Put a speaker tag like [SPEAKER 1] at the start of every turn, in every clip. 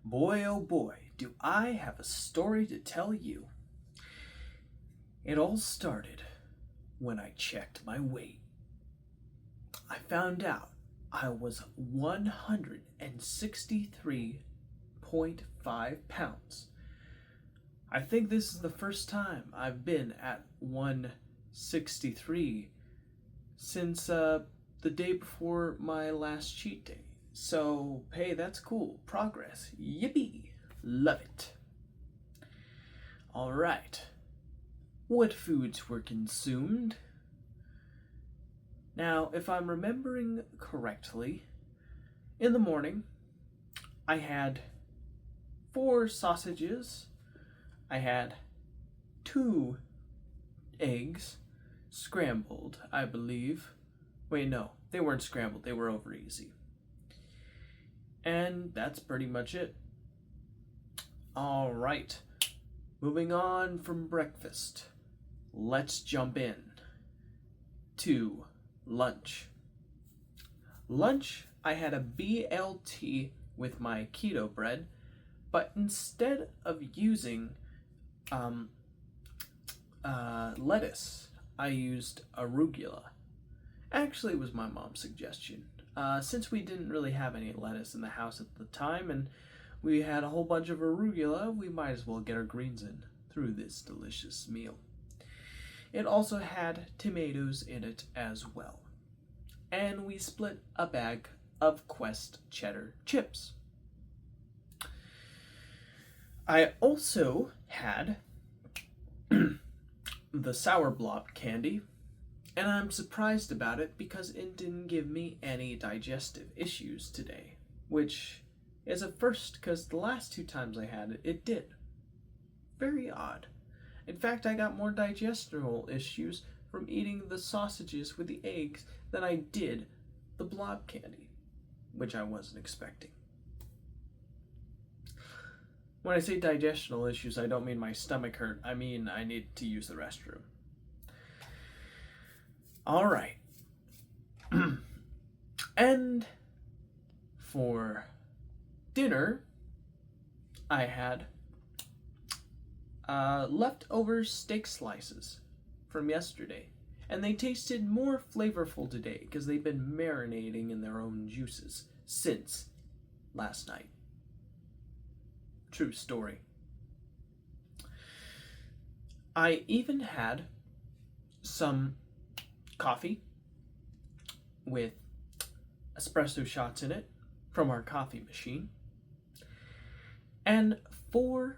[SPEAKER 1] Boy, oh boy, do I have a story to tell you. It all started when I checked my weight. I found out I was 163.5 pounds. I think this is the first time I've been at 163 since the day before my last cheat day. So, hey, that's cool. Progress. Yippee! Love it. Alright. What foods were consumed? Now, if I'm remembering correctly, in the morning, I had 4 sausages, I had 2 eggs, scrambled, I believe. Wait, no, they weren't scrambled, they were over easy. And that's pretty much it. Alright, moving on from breakfast, let's jump in to lunch. Lunch, I had a BLT with my keto bread, but instead of using lettuce, I used arugula. Actually, it was my mom's suggestion. Since we didn't really have any lettuce in the house at the time, and we had a whole bunch of arugula, we might as well get our greens in through this delicious meal. It also had tomatoes in it as well. And we split a bag of Quest cheddar chips. I also had the sour blob candy, and I'm surprised about it because it didn't give me any digestive issues today, which is a first because the last 2 times I had it, it did. Very odd. In fact, I got more digestional issues from eating the sausages with the eggs than I did the blob candy, which I wasn't expecting. When I say digestional issues, I don't mean my stomach hurt. I mean I need to use the restroom. All right. And for dinner, I had leftover steak slices from yesterday. And they tasted more flavorful today because they've been marinating in their own juices since last night. True story. I even had some coffee with espresso shots in it from our coffee machine, and 4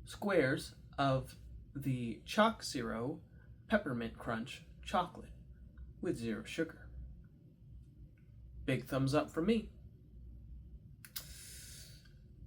[SPEAKER 1] squares of the Chalk Zero Peppermint Crunch chocolate with 0 sugar. Big thumbs up for me.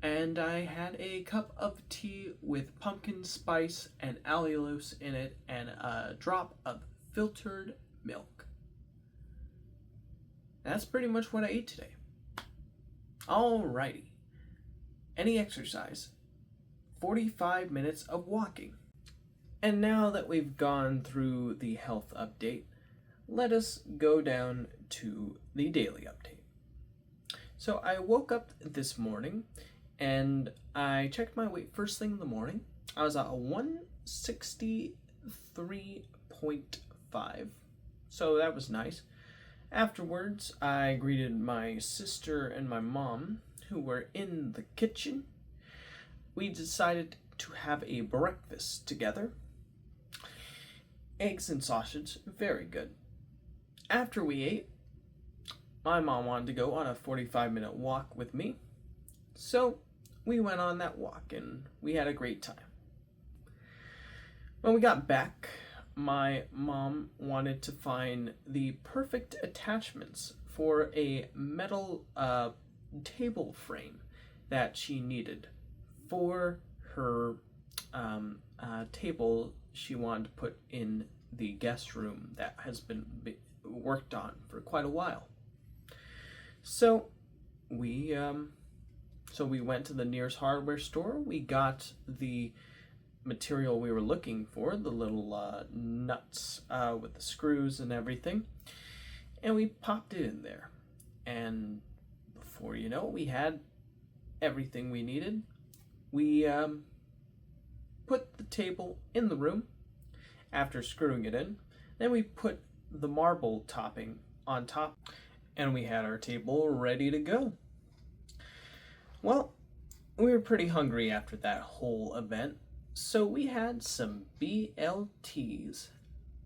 [SPEAKER 1] And I had a cup of tea with pumpkin spice and allulose in it and a drop of filtered milk. That's pretty much what I ate today. Alrighty. Any exercise. 45 minutes of walking. And now that we've gone through the health update, let us go down to the daily update. So I woke up this morning and I checked my weight first thing in the morning. I was at 163.5, so that was nice. Afterwards, I greeted my sister and my mom, who were in the kitchen. We decided to have a breakfast together. Eggs and sausage, very good. After we ate, my mom wanted to go on a 45-minute walk with me, so we went on that walk and we had a great time. When we got back, my mom wanted to find the perfect attachments for a metal table frame that she needed for her table she wanted to put in the guest room that has been worked on for quite a while. So we went to the nearest hardware store. We got the material we were looking for, the little nuts with the screws and everything, and we popped it in there. And before you know it, we had everything we needed, we put the table in the room after screwing it in. Then we put the marble topping on top, and we had our table ready to go. Well, we were pretty hungry after that whole event, so we had some BLTs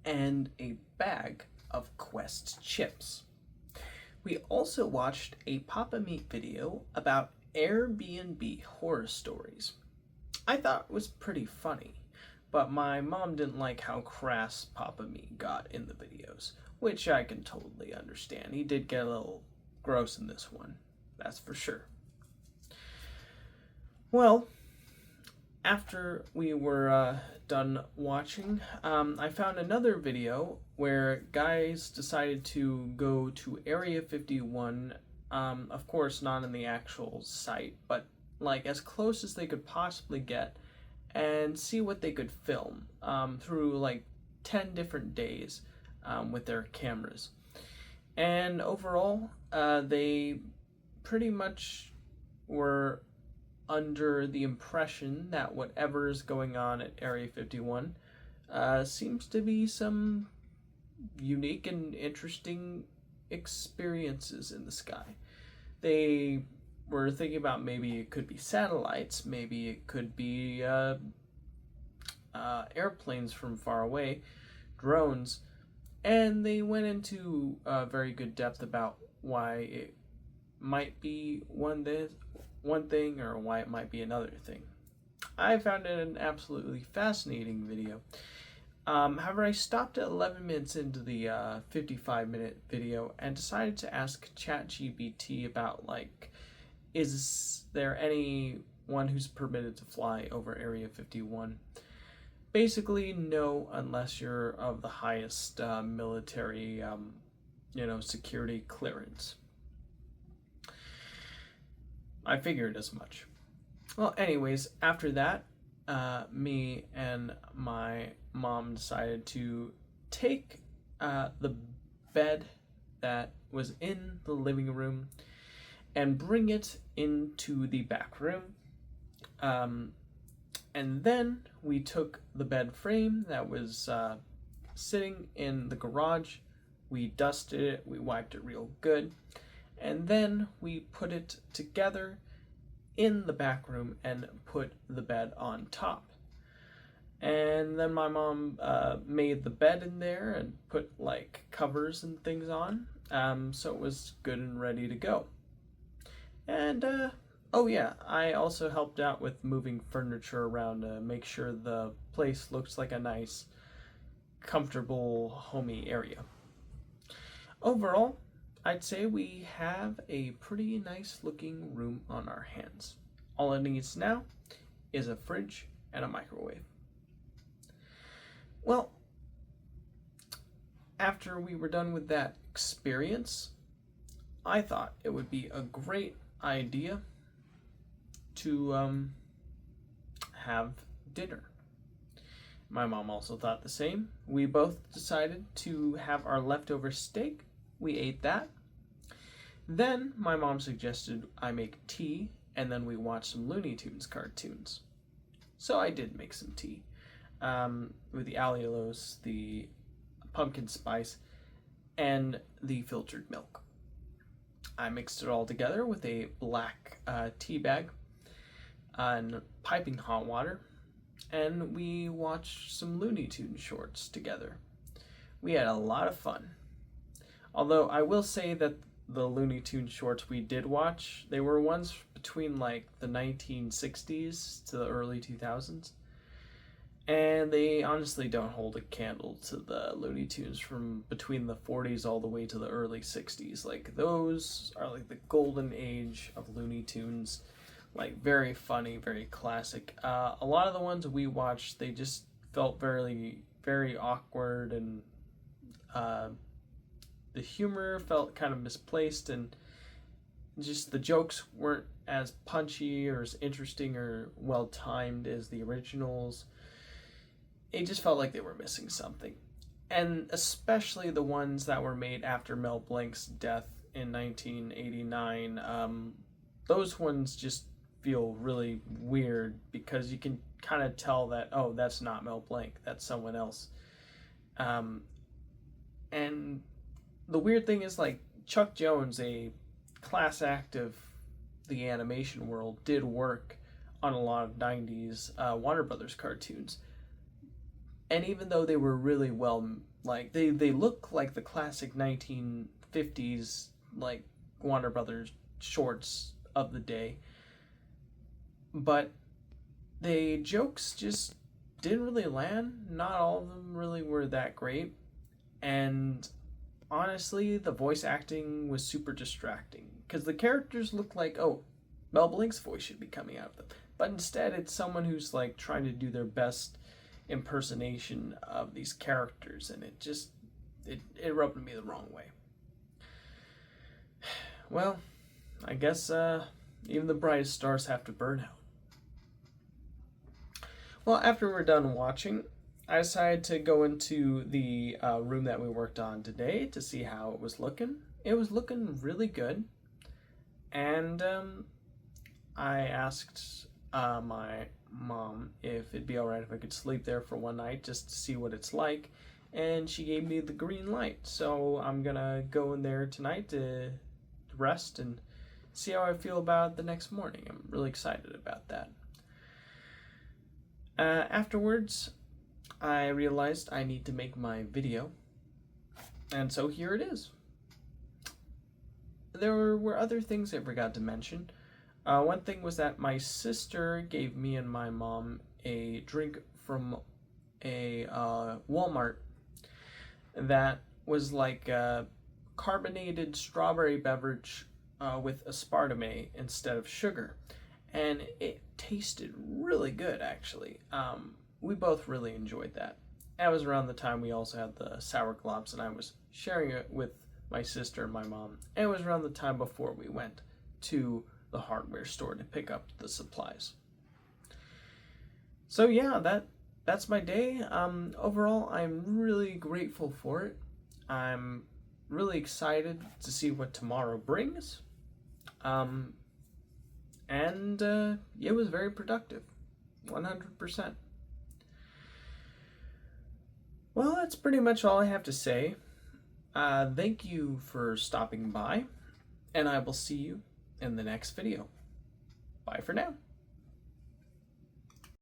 [SPEAKER 1] and a bag of Quest chips. We also watched a Papa Meat video about Airbnb horror stories. I thought it was pretty funny, but my mom didn't like how crass Papa Meat got in the videos, which I can totally understand. He did get a little gross in this one, that's for sure. Well, after we were done watching, I found another video where guys decided to go to Area 51, of course not in the actual site, but like as close as they could possibly get, and see what they could film through like 10 different days with their cameras. And overall, they pretty much were under the impression that whatever is going on at Area 51 seems to be some unique and interesting experiences in the sky. They were thinking about maybe it could be satellites, maybe it could be airplanes from far away, drones, and they went into very good depth about why it might be one thing or why it might be another thing. I found it an absolutely fascinating video. However, I stopped at 11 minutes into the 55-minute video and decided to ask ChatGPT about, like, is there anyone who's permitted to fly over Area 51? Basically, no, unless you're of the highest military, security clearance. I figured as much. Well, anyways, after that, me and my mom decided to take the bed that was in the living room and bring it into the back room. And then we took the bed frame that was sitting in the garage, we dusted it, we wiped it real good, and then we put it together in the back room and put the bed on top. And then my mom made the bed in there and put like covers and things on, so it was good and ready to go. And oh yeah, I also helped out with moving furniture around to make sure the place looks like a nice, comfortable, homey area. Overall, I'd say we have a pretty nice looking room on our hands. All it needs now is a fridge and a microwave. Well, after we were done with that experience, I thought it would be a great idea to have dinner. My mom also thought the same. We both decided to have our leftover steak. We ate that. Then my mom suggested I make tea, and then we watched some Looney Tunes cartoons. So I did make some tea with the allulose, the pumpkin spice, and the filtered milk. I mixed it all together with a black tea bag and piping hot water, and we watched some Looney Tunes shorts together. We had a lot of fun. Although I will say that the Looney Tunes shorts we did watch, they were ones between like the 1960s to the early 2000s. And they honestly don't hold a candle to the Looney Tunes from between the 40s all the way to the early 60s. Like, those are like the golden age of Looney Tunes. Like, very funny, very classic. A lot of the ones we watched, they just felt very, very awkward, and the humor felt kind of misplaced, and just the jokes weren't as punchy or as interesting or well-timed as the originals. It just felt like they were missing something. And especially the ones that were made after Mel Blanc's death in 1989, those ones just feel really weird because you can kind of tell that, oh, that's not Mel Blanc, that's someone else. Um, and the weird thing is, like, Chuck Jones, a class act of the animation world, did work on a lot of 90s Warner Brothers cartoons. And even though they were really well, like, they look like the classic 1950s, like, Warner Brothers shorts of the day, but the jokes just didn't really land. Not all of them really were that great. And honestly, the voice acting was super distracting because the characters look like, oh, Mel Blanc's voice should be coming out of them. But instead, it's someone who's like trying to do their best impersonation of these characters, and it rubbed me the wrong way. Well, I guess even the brightest stars have to burn out. Well, after we're done watching, I decided to go into the room that we worked on today to see how it was looking. It was looking really good, and I asked my mom if it'd be alright if I could sleep there for one night just to see what it's like, and she gave me the green light. So I'm gonna go in there tonight to rest and see how I feel about it the next morning. I'm really excited about that. Afterwards, I realized I need to make my video, and so here it is. There were other things I forgot to mention. One thing was that my sister gave me and my mom a drink from a Walmart that was like a carbonated strawberry beverage with aspartame instead of sugar. And it tasted really good, actually. We both really enjoyed that. That was around the time we also had the sour globs, and I was sharing it with my sister and my mom. And it was around the time before we went to the hardware store to pick up the supplies. So yeah, that's my day. Overall, I'm really grateful for it. I'm really excited to see what tomorrow brings. And it was very productive, 100%. Well, that's pretty much all I have to say. Thank you for stopping by, and I will see you in the next video. Bye for now.